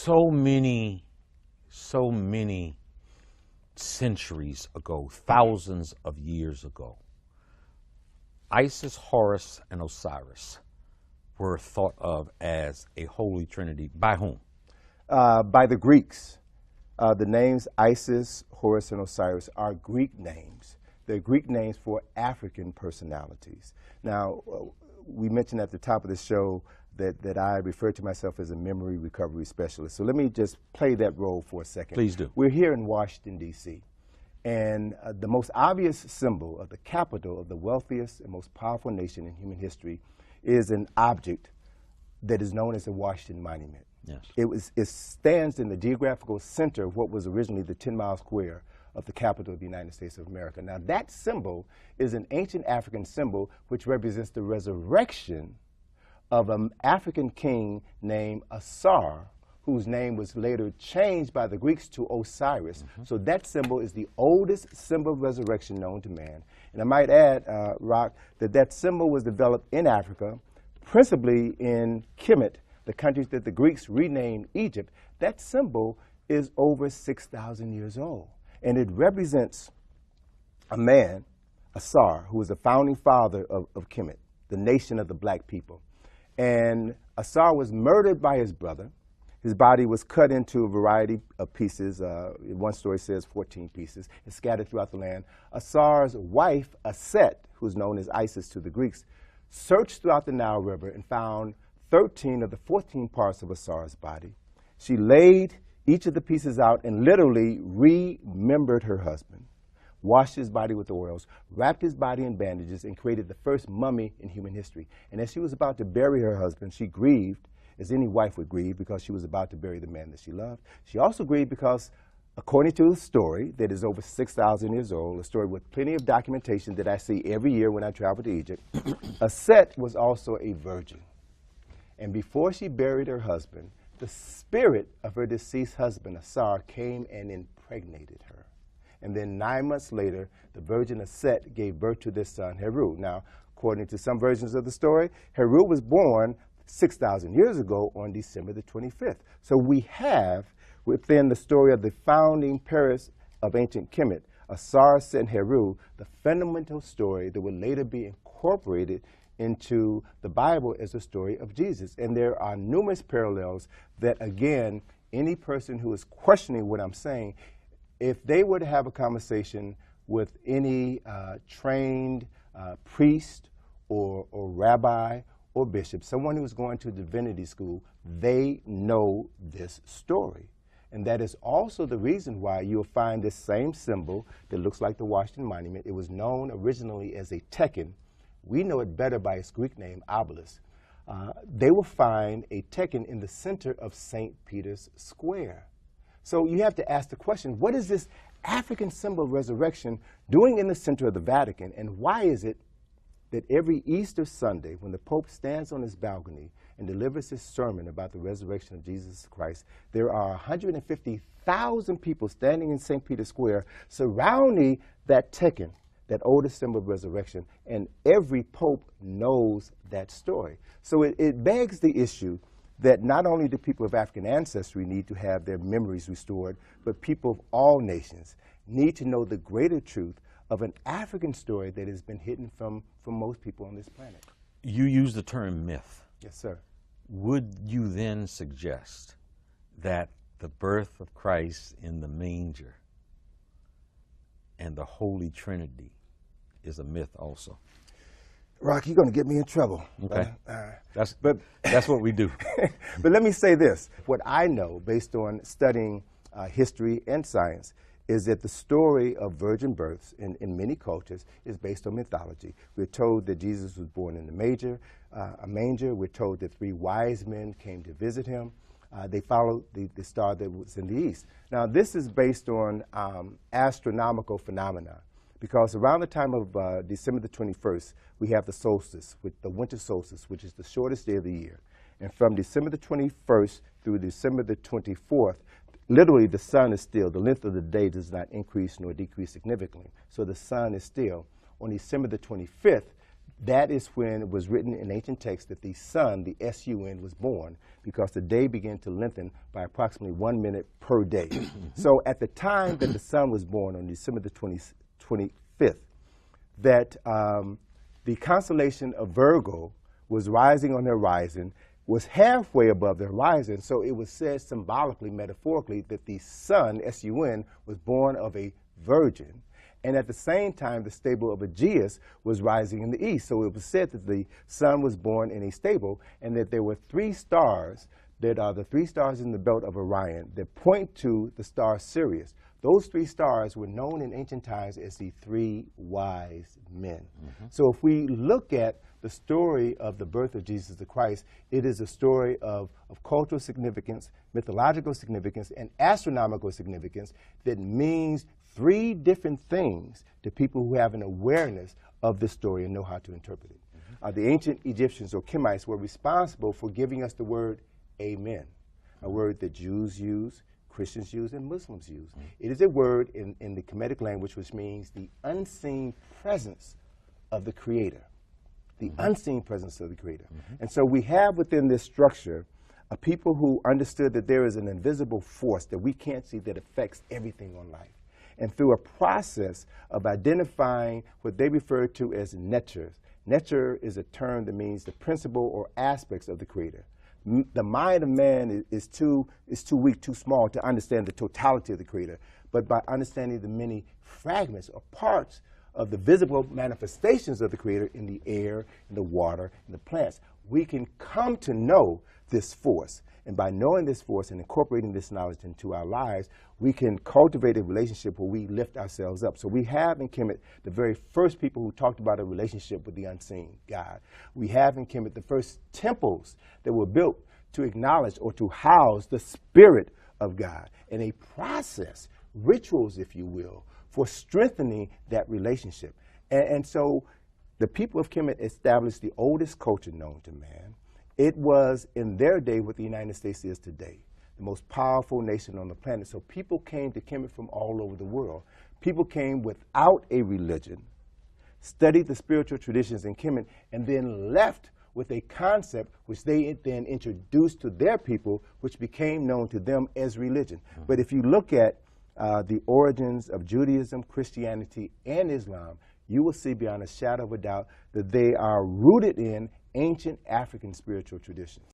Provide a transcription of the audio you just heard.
so many centuries ago, thousands of years ago, Isis, Horus, and Osiris were thought of as a holy trinity. By whom? By the Greeks. The names Isis, Horus, and Osiris are Greek names. They're Greek names for African personalities. Now, we mentioned at the top of the show that I refer to myself as a memory recovery specialist. So let me just play that role for a second. Please do. We're here in Washington, D.C., and the most obvious symbol of the capital of the wealthiest and most powerful nation in human history is an object that is known as the Washington Monument. Yes. It stands in the geographical center of what was originally the 10-mile square of the capital of the United States of America. Now, that symbol is an ancient African symbol which represents the resurrection of an African king named Asar, whose name was later changed by the Greeks to Osiris. So that symbol is the oldest symbol of resurrection known to man. And I might add, Rock, that symbol was developed in Africa, principally in Kemit, the countries that the Greeks renamed Egypt. That symbol is over 6,000 years old. And it represents a man, Asar, who was the founding father of Kemit, the nation of the black people. And Asar was murdered by his brother. His body was cut into a variety of pieces. One story says 14 pieces, and scattered throughout the land. Asar's wife, Aset, who's known as Isis to the Greeks, searched throughout the Nile River and found 13 of the 14 parts of Asar's body. She laid each of the pieces out and literally remembered her husband, washed his body with oils, wrapped his body in bandages, and created the first mummy in human history. And as she was about to bury her husband, she grieved, as any wife would grieve, because she was about to bury the man that she loved. She also grieved because, according to a story that is over 6,000 years old, a story with plenty of documentation that I see every year when I travel to Egypt, Aset was also a virgin. And before she buried her husband, the spirit of her deceased husband, Asar, came and impregnated her. And then 9 months later, the virgin Aset gave birth to this son, Heru. Now, according to some versions of the story, Heru was born 6,000 years ago on December the 25th. So we have, within the story of the founding Paris of ancient Kemet, Asar, Set, and Heru, the fundamental story that would later be incorporated into the Bible as the story of Jesus. And there are numerous parallels that, again, any person who is questioning what I'm saying, if they were to have a conversation with any trained priest or rabbi or bishop, someone who's going to divinity school, they know this story. And that is also the reason why you'll find this same symbol that looks like the Washington Monument. It was known originally as a tekken. We know it better by its Greek name, obelisk. They will find a tekken in the center of St. Peter's Square. So you have to ask the question, what is this African symbol of resurrection doing in the center of the Vatican? And why is it that every Easter Sunday, when the Pope stands on his balcony and delivers his sermon about the resurrection of Jesus Christ, there are 150,000 people standing in St. Peter's Square surrounding that tekken, that oldest symbol of resurrection, and every Pope knows that story. So it begs the issue that not only do people of African ancestry need to have their memories restored, but people of all nations need to know the greater truth of an African story that has been hidden from most people on this planet. You use the term myth. Yes, sir. Would you then suggest that the birth of Christ in the manger and the Holy Trinity is a myth also? Rock, you're going to get me in trouble. Okay. That's what we do. But let me say this. What I know, based on studying history and science, is that the story of virgin births in many cultures is based on mythology. We're told that Jesus was born in a manger. We're told that 3 wise men came to visit him. They followed the star that was in the east. Now, this is based on astronomical phenomena, because around the time of December the 21st, we have the solstice, with the winter solstice, which is the shortest day of the year. And from December the 21st through December the 24th, literally the sun is still. The length of the day does not increase nor decrease significantly. So the sun is still. On December the 25th, that is when it was written in ancient texts that the sun, the sun, was born, because the day began to lengthen by approximately 1 minute per day. So at the time that the sun was born, on December the 25th, that the constellation of Virgo was rising on the horizon, was halfway above the horizon. So it was said symbolically, metaphorically, that the sun, sun, was born of a virgin. And at the same time, the stable of Aegeus was rising in the east. So it was said that the sun was born in a stable, and that there were 3 stars that are the 3 stars in the belt of Orion that point to the star Sirius. Those 3 stars were known in ancient times as the 3 wise men. So if we look at the story of the birth of Jesus the Christ, it is a story of cultural significance, mythological significance, and astronomical significance that means 3 different things to people who have an awareness of this story and know how to interpret it. The ancient Egyptians, or Kemites, were responsible for giving us the word amen, a word that Jews use, Christians use, and Muslims use. It is a word in the Kemetic language which means the unseen presence of the Creator. The unseen presence of the Creator. And so we have within this structure a people who understood that there is an invisible force that we can't see that affects everything on life. And through a process of identifying what they refer to as netures. Netur is a term that means the principle or aspects of the Creator. The mind of man is too weak, too small to understand the totality of the Creator. But by understanding the many fragments or parts of the visible manifestations of the Creator in the air, in the water, in the plants, we can come to know this force. And by knowing this force and incorporating this knowledge into our lives, we can cultivate a relationship where we lift ourselves up. So we have in Kemet the very first people who talked about a relationship with the unseen God. We have in Kemet the first temples that were built to acknowledge or to house the Spirit of God, and a process, rituals, if you will, for strengthening that relationship. And so the people of Kemet established the oldest culture known to man. It was in their day what the United States is today, the most powerful nation on the planet. So people came to Kemet from all over the world. People came without a religion, studied the spiritual traditions in Kemet, and then left with a concept which they then introduced to their people, which became known to them as religion. But if you look at the origins of Judaism, Christianity, and Islam, you will see beyond a shadow of a doubt that they are rooted in ancient African spiritual traditions.